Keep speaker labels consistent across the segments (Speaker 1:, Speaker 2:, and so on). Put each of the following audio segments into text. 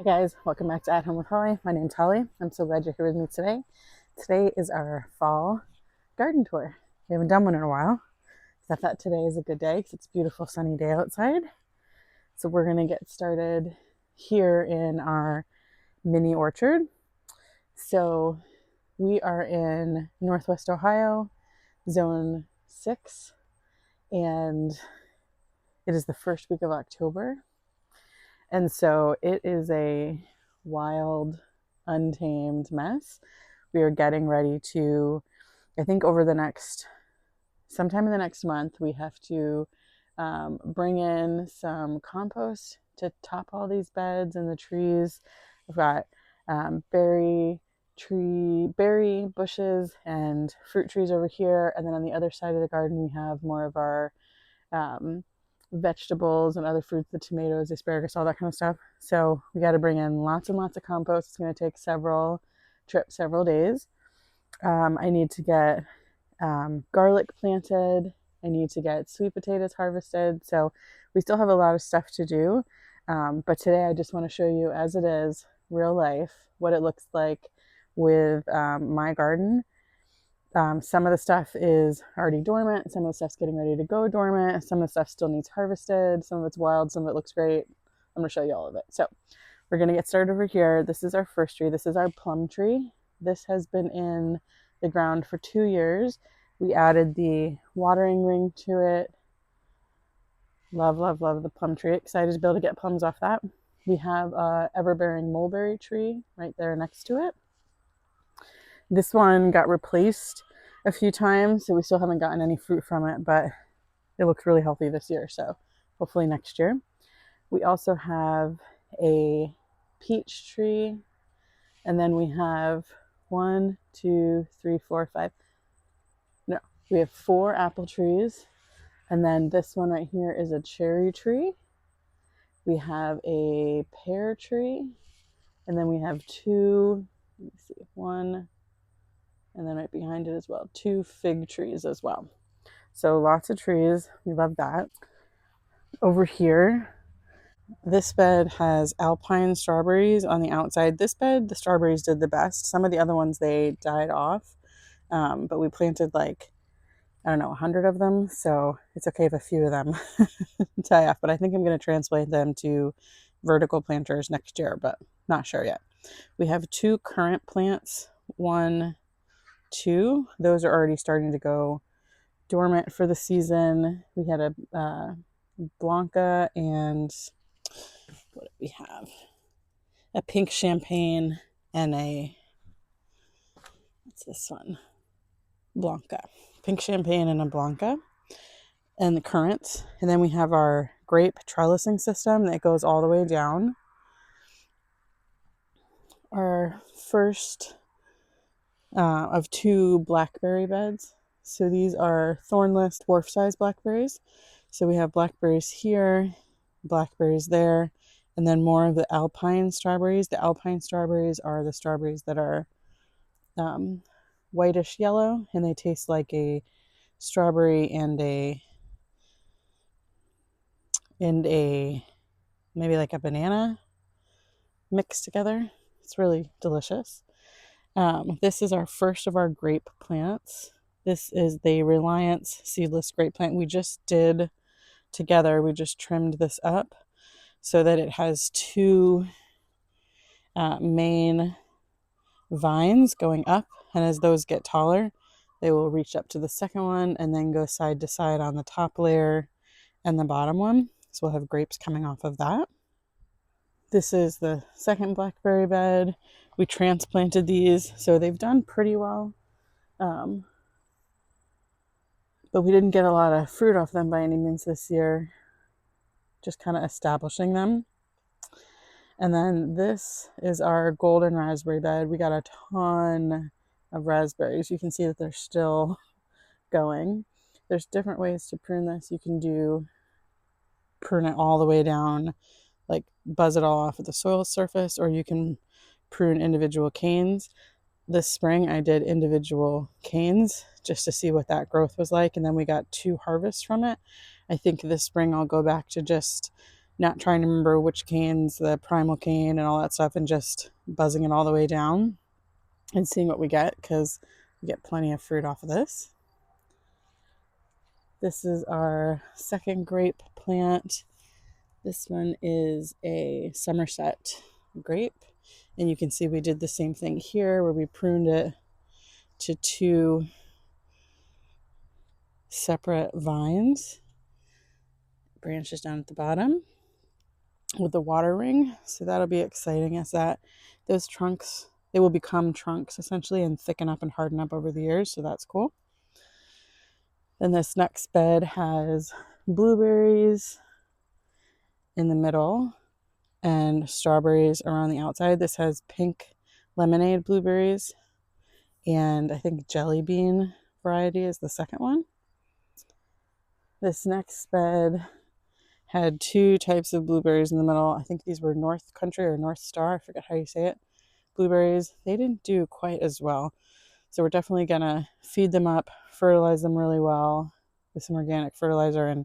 Speaker 1: Hey guys, welcome back to At Home with Holly. My name's Holly. I'm so glad you're here with me today. Today is our fall garden tour. We haven't done one in a while. I thought today is a good day because it's a beautiful sunny day outside. So we're going to get started here in our mini orchard. So we are in Northwest Ohio, Zone 6, and it is the first week of October. And so it is a wild, untamed mess. We are getting ready to, I think sometime in the next month, we have to bring in some compost to top all these beds and the trees. We've got berry bushes and fruit trees over here. And then on the other side of the garden, we have more of our um, vegetables and other fruits, the tomatoes, asparagus, all that kind of stuff. So we got to bring in lots and lots of compost. It's going to take several trips, several days. I need to get garlic planted. I need to get sweet potatoes harvested. So we still have a lot of stuff to do. But today I just want to show you as it is, real life, what it looks like with my garden. Some of the stuff is already dormant. Some of the stuff's getting ready to go dormant. Some of the stuff still needs harvested. Some of it's wild. Some of it looks great. I'm going to show you all of it. So we're going to get started over here. This is our first tree. This is our plum tree. This has been in the ground for 2 years. We added the watering ring to it. Love, love, love the plum tree. Excited to be able to get plums off that. We have a ever-bearing mulberry tree right there next to it. This one got replaced a few times, so we still haven't gotten any fruit from it, but it looks really healthy this year, so hopefully next year. We also have a peach tree, and then we have we have 4 apple trees, and then this one right here is a cherry tree. We have a pear tree, and then we have 2, let me see, 1, and then right behind it as well, 2 fig trees as well. So lots of trees. We love that. Over here, this bed has alpine strawberries on the outside. This bed, the strawberries did the best. Some of the other ones, they died off. But we planted 100 of them. So it's okay if a few of them die off. But I think I'm going to transplant them to vertical planters next year, but not sure yet. We have 2 currant plants. 1, 2. Those are already starting to go dormant for the season. We had a Blanca and what did we have? A pink champagne and what's this one? Blanca. Pink champagne and a Blanca and the currants. And then we have our grape trellising system that goes all the way down. Our first of 2 blackberry beds. So these are thornless dwarf-sized blackberries. So we have blackberries here, blackberries there, and then more of the alpine strawberries. The alpine strawberries are the strawberries that are whitish yellow, and they taste like a strawberry and a maybe like a banana mixed together. It's really delicious. This is our first of our grape plants. This is the Reliance seedless grape plant we just did together. We just trimmed this up so that it has 2 main vines going up, and as those get taller, they will reach up to the second one and then go side to side on the top layer and the bottom one. So we'll have grapes coming off of that. This is the second blackberry bed. We transplanted these, so they've done pretty well. But we didn't get a lot of fruit off them by any means this year, just kind of establishing them. And then this is our golden raspberry bed. We got a ton of raspberries. You can see that they're still going. There's different ways to prune this. You can prune it all the way down, like buzz it all off at the soil surface, or you can prune individual canes. This spring I did individual canes just to see what that growth was like, and then we got 2 harvests from it. I think this spring I'll go back to just not trying to remember which canes, the primal cane and all that stuff, and just buzzing it all the way down and seeing what we get, because we get plenty of fruit off of this. This is our second grape plant. This one is a Somerset grape. And you can see we did the same thing here where we pruned it to 2 separate vines, branches down at the bottom with the water ring. So that'll be exciting as those trunks, they will become trunks essentially and thicken up and harden up over the years. So that's cool. Then this next bed has blueberries in the middle and strawberries around the outside. This has pink lemonade blueberries, and I think jelly bean variety is the second one. This next bed had 2 types of blueberries in the middle. I think these were North Country or North Star, I forget how you say it, blueberries. They didn't do quite as well. So we're definitely going to feed them up, fertilize them really well with some organic fertilizer, and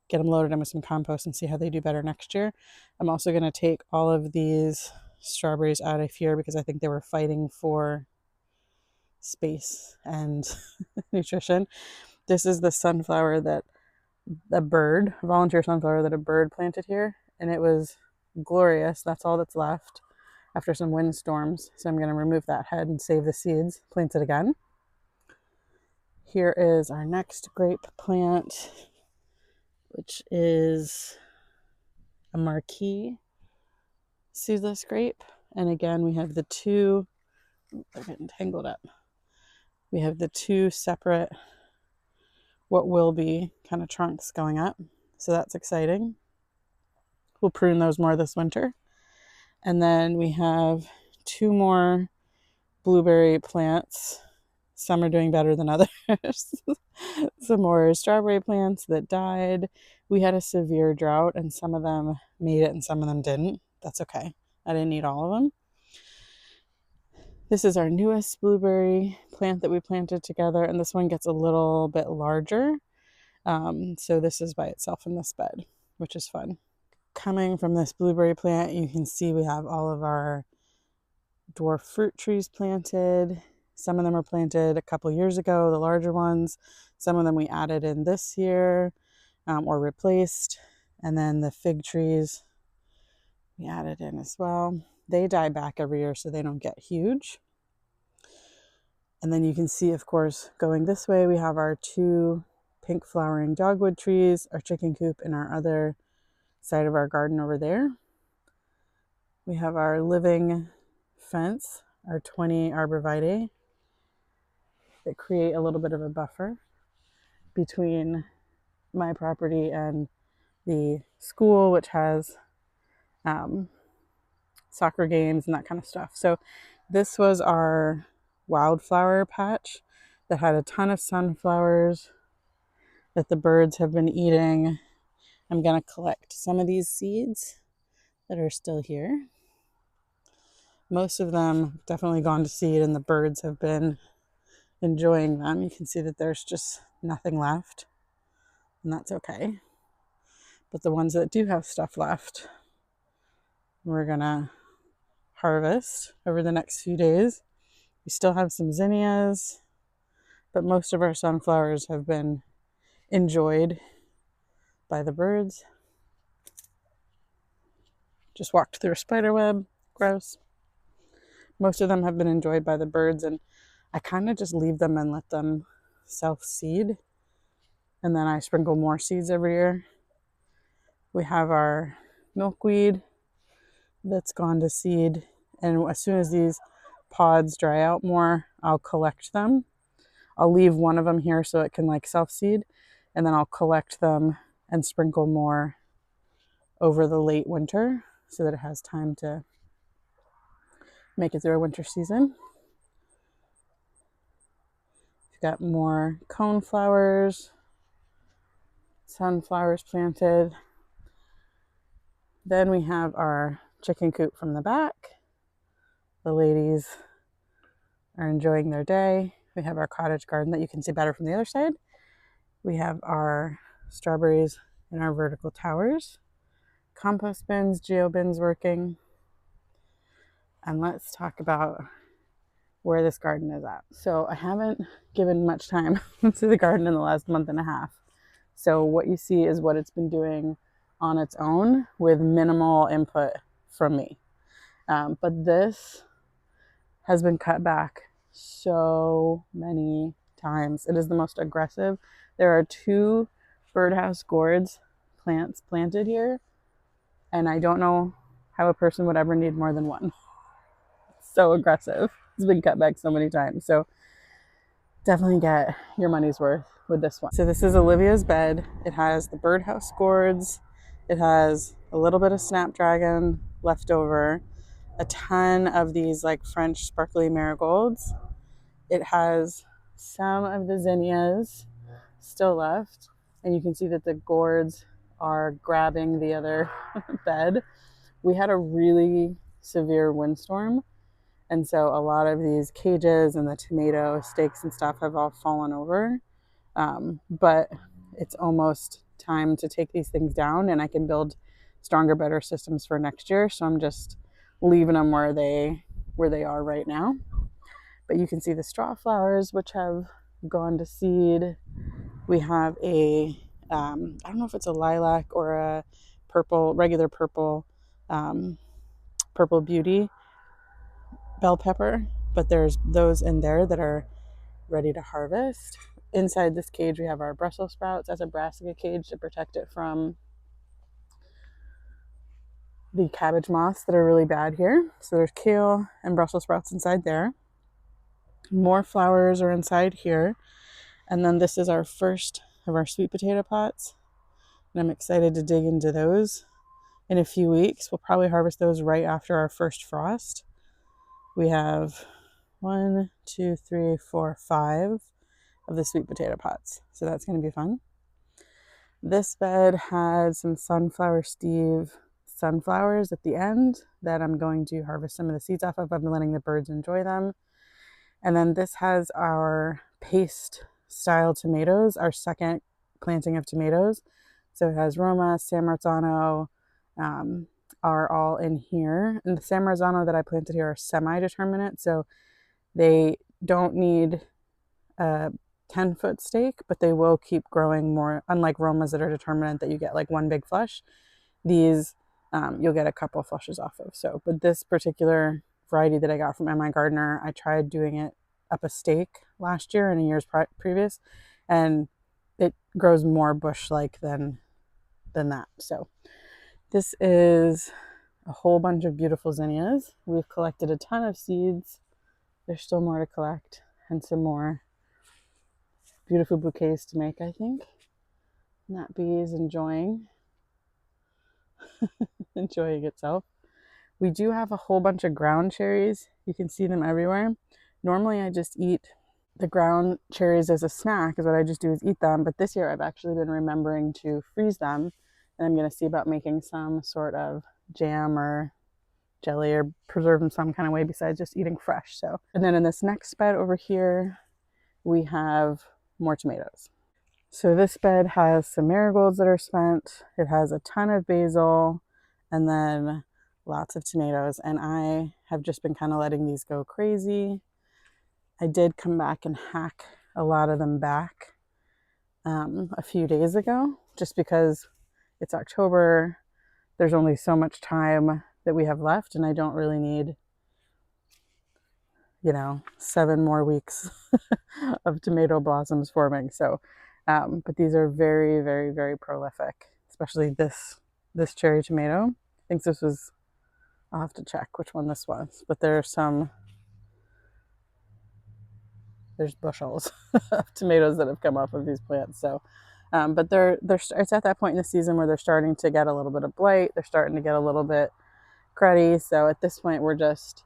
Speaker 1: get them loaded in with some compost and see how they do better next year. I'm also going to take all of these strawberries out of here because I think they were fighting for space and nutrition. This is the sunflower that a volunteer sunflower that a bird planted here, and it was glorious. That's all that's left after some windstorms. So I'm going to remove that head and save the seeds, plant it again. Here is our next grape plant, which is a Marquis seedless grape. And again, we have the 2, they're getting tangled up. We have the 2 separate, what will be kind of trunks going up. So that's exciting. We'll prune those more this winter. And then we have 2 more blueberry plants. Some are doing better than others. Some more strawberry plants that died. We had a severe drought and some of them made it and some of them didn't. That's okay. I didn't need all of them. This is our newest blueberry plant that we planted together, and this one gets a little bit larger. So this is by itself in this bed, which is fun. Coming from this blueberry plant, you can see we have all of our dwarf fruit trees planted. Some of them were planted a couple years ago, the larger ones. Some of them we added in this year or replaced. And then the fig trees we added in as well. They die back every year, so they don't get huge. And then you can see, of course, going this way, we have our 2 pink flowering dogwood trees, our chicken coop, and our other side of our garden over there. We have our living fence, our 20 arborvitae that create a little bit of a buffer between my property and the school, which has soccer games and that kind of stuff. So this was our wildflower patch that had a ton of sunflowers that the birds have been eating. I'm going to collect some of these seeds that are still here. Most of them definitely gone to seed and the birds have been enjoying them. You can see that there's just nothing left, and that's okay. But the ones that do have stuff left, we're going to harvest over the next few days. We still have some zinnias, but most of our sunflowers have been enjoyed by the birds. Just walked through a spider web. Gross. Most of them have been enjoyed by the birds, and I kind of just leave them and let them self-seed. And then I sprinkle more seeds every year. We have our milkweed that's gone to seed. And as soon as these pods dry out more, I'll collect them. I'll leave one of them here so it can like self-seed. And then I'll collect them and sprinkle more over the late winter so that it has time to make it through a winter season. We've got more cone flowers, sunflowers planted. Then we have our chicken coop from the back. The ladies are enjoying their day. We have our cottage garden that you can see better from the other side. We have our strawberries in our vertical towers. compost bins, geo bins working. And let's talk about where this garden is at. So I haven't given much time to the garden in the last month and a half. So what you see is what it's been doing on its own with minimal input from me. But this has been cut back so many times. It is the most aggressive. There are 2 birdhouse gourds plants planted here, and I don't know how a person would ever need more than one. So aggressive. It's been cut back so many times. So definitely get your money's worth with this one. So this is Olivia's bed. It has the birdhouse gourds. It has a little bit of snapdragon left over, a ton of these like French sparkly marigolds. It has some of the zinnias still left, and you can see that the gourds are grabbing the other bed. We had a really severe windstorm, and so a lot of these cages and the tomato stakes and stuff have all fallen over. But it's almost time to take these things down, and I can build stronger, better systems for next year. So I'm just leaving them where they are right now. But you can see the straw flowers, which have gone to seed. We have a I don't know if it's a lilac or a regular purple beauty bell pepper, but there's those in there that are ready to harvest. Inside this cage, we have our Brussels sprouts as a brassica cage to protect it from the cabbage moths that are really bad here. So there's kale and Brussels sprouts inside there. More flowers are inside here. And then this is our first of our sweet potato pots. And I'm excited to dig into those in a few weeks. We'll probably harvest those right after our first frost. We have 1, 2, 3, 4, 5 of the sweet potato pots. So that's going to be fun. This bed had some sunflower Steve sunflowers at the end that I'm going to harvest some of the seeds off of. I've been letting the birds enjoy them. And then this has our paste style tomatoes, our second planting of tomatoes. So it has Roma, San Marzano, are all in here. And the San Marzano that I planted here are semi-determinate. So they don't need a 10-foot stake, but they will keep growing more. Unlike Romas that are determinate that you get like one big flush, these you'll get a couple flushes off of. So, but this particular variety that I got from MI Gardener, I tried doing it up a stake last year and in years previous, and it grows more bush-like than that. So this is a whole bunch of beautiful zinnias. We've collected a ton of seeds. There's still more to collect and some more beautiful bouquets to make, I think. And that bee is enjoying itself. We do have a whole bunch of ground cherries. You can see them everywhere. Normally I just eat the ground cherries as a snack, is what I just do is eat them. But this year I've actually been remembering to freeze them. And I'm going to see about making some sort of jam or jelly or preserve them some kind of way besides just eating fresh. So, and then in this next bed over here, we have more tomatoes. So this bed has some marigolds that are spent. It has a ton of basil and then lots of tomatoes. And I have just been kind of letting these go crazy. I did come back and hack a lot of them back a few days ago, just because it's October. There's only so much time that we have left, and I don't really need, 7 more weeks of tomato blossoms forming. So, but these are very, very, very prolific, especially this cherry tomato. I think this was, I'll have to check which one this was, but there's bushels of tomatoes that have come off of these plants. So, but it's at that point in the season where they're starting to get a little bit of blight. They're starting to get a little bit cruddy. So at this point, we're just,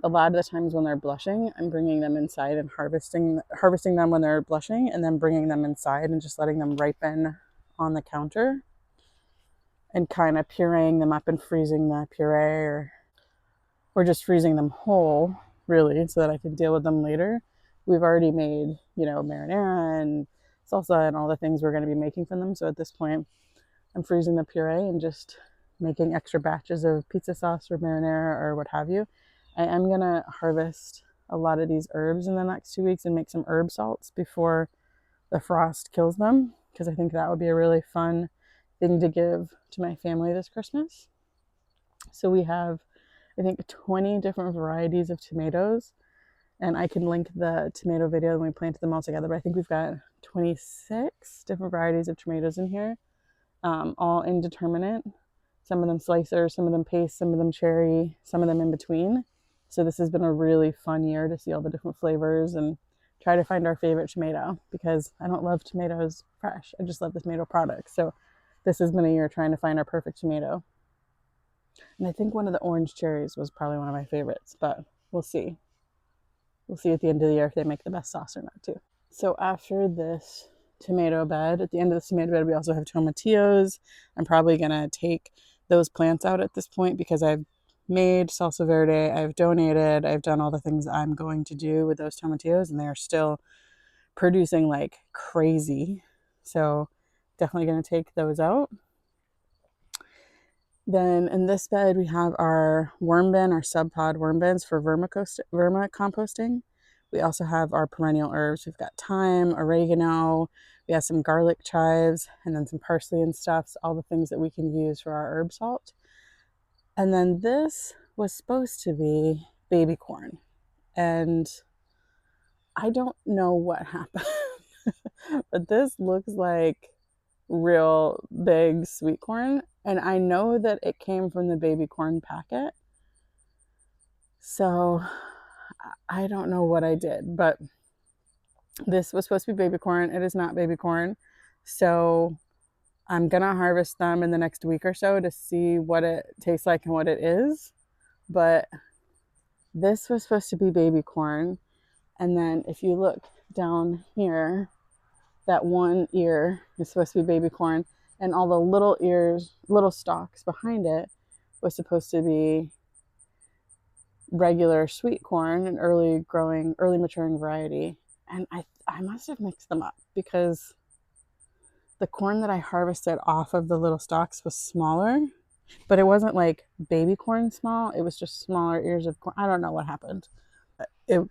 Speaker 1: a lot of the times when they're blushing, I'm bringing them inside and harvesting them when they're blushing, and then bringing them inside and just letting them ripen on the counter and kind of pureeing them up and freezing the puree, or just freezing them whole, really, so that I can deal with them later. We've already made, marinara and salsa and all the things we're going to be making from them. So at this point, I'm freezing the puree and just making extra batches of pizza sauce or marinara or what have you, I am going to harvest a lot of these herbs in the next 2 weeks and make some herb salts before the frost kills them, because I think that would be a really fun thing to give to my family this Christmas. So we have, I think, 20 different varieties of tomatoes, and I can link the tomato video when we planted them all together, but I think we've got 26 different varieties of tomatoes in here, all indeterminate. Some of them slicers, some of them paste, some of them cherry, some of them in between. So this has been a really fun year to see all the different flavors and try to find our favorite tomato, because I don't love tomatoes fresh. I just love the tomato product. So this has been a year trying to find our perfect tomato. And I think one of the orange cherries was probably one of my favorites, but we'll see. We'll see at the end of the year if they make the best sauce or not too. So after this tomato bed, at the end of the tomato bed, we also have tomatillos. I'm probably gonna take those plants out at this point because I've made salsa verde, I've donated, I've done all the things I'm going to do with those tomatillos, and they are still producing like crazy. So definitely going to take those out. Then in this bed, we have our worm bin, our sub-pod worm bins for vermicomposting. We also have our perennial herbs. We've got thyme, oregano, we have some garlic chives, and then some parsley and stuff. So all the things that we can use for our herb salt. And then this was supposed to be baby corn. And I don't know what happened, but this looks like real big sweet corn. And I know that it came from the baby corn packet. So I don't know what I did, but this was supposed to be baby corn. It is not baby corn. So I'm going to harvest them in the next week or so to see what it tastes like and what it is. But this was supposed to be baby corn. And then if you look down here, that one ear is supposed to be baby corn, and all the little ears, little stalks behind it was supposed to be regular sweet corn, an early maturing variety. And I must have mixed them up because the corn that I harvested off of the little stalks was smaller, but it wasn't like baby corn small. It was just smaller ears of corn. I don't know what happened. It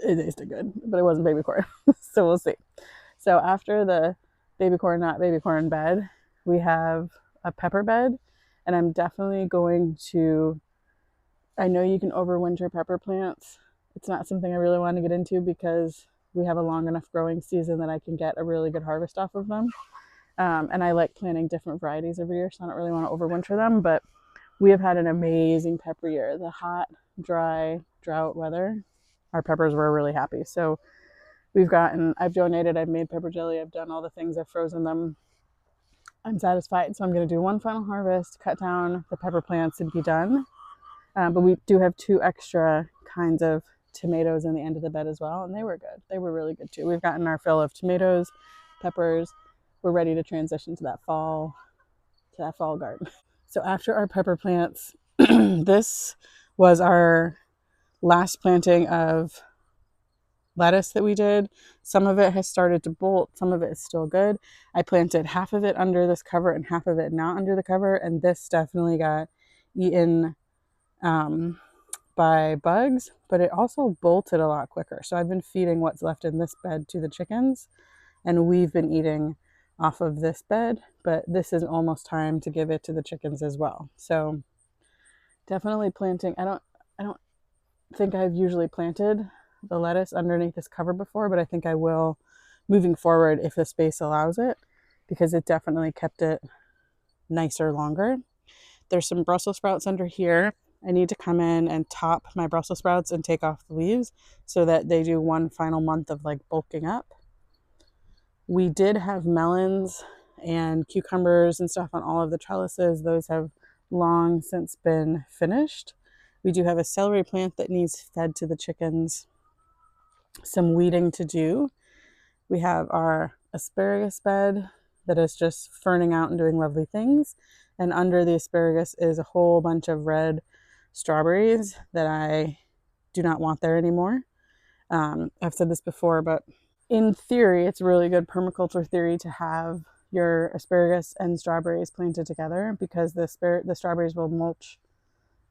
Speaker 1: tasted good, but it wasn't baby corn. So we'll see. So after the baby corn, not baby corn bed, we have a pepper bed, and I'm definitely going to, I know you can overwinter pepper plants. It's not something I really want to get into because we have a long enough growing season that I can get a really good harvest off of them. And I like planting different varieties every year, so I don't really want to overwinter them, but we have had an amazing pepper year. The hot, dry, drought weather, our peppers were really happy. So I've donated, I've made pepper jelly, I've done all the things, I've frozen them. I'm satisfied. So I'm going to do one final harvest, cut down the pepper plants, and be done. But we do have 2 extra kinds of tomatoes in the end of the bed as well, and they were good. They were really good too. We've gotten our fill of tomatoes, peppers. We're ready to transition to that fall garden. So after our pepper plants, this was our last planting of lettuce that we did. Some of it has started to bolt, some of it is still good. I planted half of it under this cover and half of it not under the cover, and this definitely got eaten by bugs, but it also bolted a lot quicker. So I've been feeding what's left in this bed to the chickens, and we've been eating off of this bed, but this is almost time to give it to the chickens as well. So definitely planting. I don't think I've usually planted the lettuce underneath this cover before, but I think I will moving forward if the space allows it, because it definitely kept it nicer longer. There's some Brussels sprouts under here. I need to come in and top my Brussels sprouts and take off the leaves so that they do one final month of like bulking up. We did have melons and cucumbers and stuff on all of the trellises. Those have long since been finished. We do have a celery plant that needs fed to the chickens. Some weeding to do. We have our asparagus bed that is just ferning out and doing lovely things. And under the asparagus is a whole bunch of red strawberries that I do not want there anymore. I've said this before, but in theory, it's really good permaculture theory to have your asparagus and strawberries planted together, because the strawberries will mulch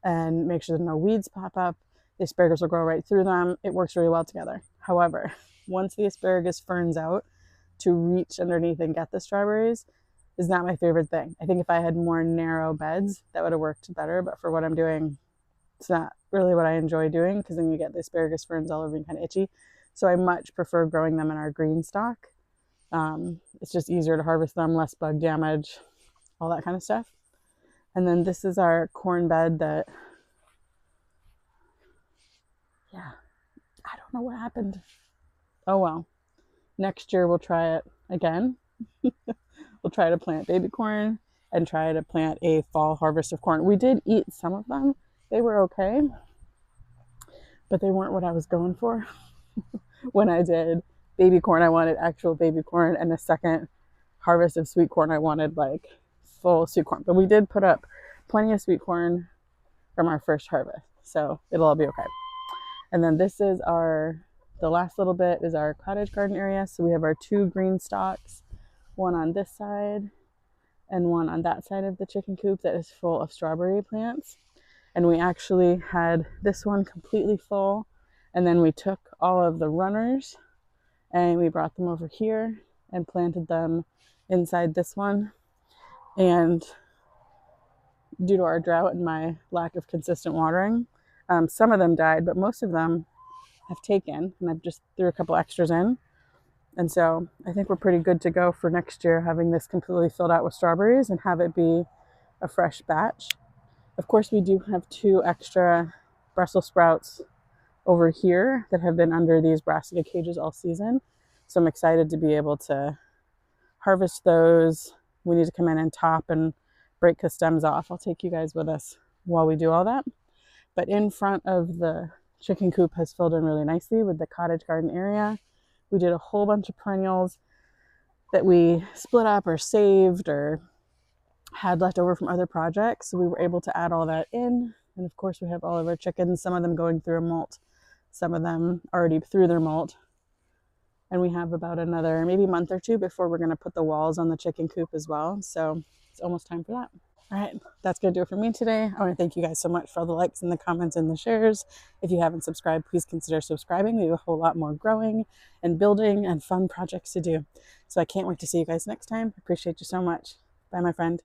Speaker 1: and make sure that no weeds pop up. The asparagus will grow right through them. It works really well together. However, once the asparagus ferns out, to reach underneath and get the strawberries is not my favorite thing. I think if I had more narrow beds, that would have worked better. But for what I'm doing, it's not really what I enjoy doing, because then you get the asparagus ferns all over and kind of itchy. So I much prefer growing them in our green stock. It's just easier to harvest them, less bug damage, all that kind of stuff. And then this is our corn bed that, yeah, I don't know what happened. Oh well. Next year we'll try it again. We'll try to plant baby corn and try to plant a fall harvest of corn. We did eat some of them. They were okay, but they weren't what I was going for. When I did baby corn, I wanted actual baby corn, and the second harvest of sweet corn, I wanted like full sweet corn. But we did put up plenty of sweet corn from our first harvest, so it'll all be okay. And then this is the last little bit is our cottage garden area. So we have our 2 green stalks, one on this side and one on that side of the chicken coop that is full of strawberry plants. And we actually had this one completely full, and then we took all of the runners and we brought them over here and planted them inside this one. And due to our drought and my lack of consistent watering, some of them died, but most of them have taken, and I've just threw a couple extras in. And so I think we're pretty good to go for next year, having this completely filled out with strawberries and have it be a fresh batch. Of course, we do have 2 extra Brussels sprouts over here that have been under these brassica cages all season. So I'm excited to be able to harvest those. We need to come in and top and break the stems off. I'll take you guys with us while we do all that. But in front of the chicken coop has filled in really nicely with the cottage garden area. We did a whole bunch of perennials that we split up or saved or had left over from other projects. So we were able to add all that in. And of course, we have all of our chickens, some of them going through a molt, some of them already through their molt. And we have about another maybe month or 2 before we're going to put the walls on the chicken coop as well. So it's almost time for that. All right, that's going to do it for me today. I want to thank you guys so much for all the likes and the comments and the shares. If you haven't subscribed, please consider subscribing. We have a whole lot more growing and building and fun projects to do. So I can't wait to see you guys next time. Appreciate you so much. Bye, my friend.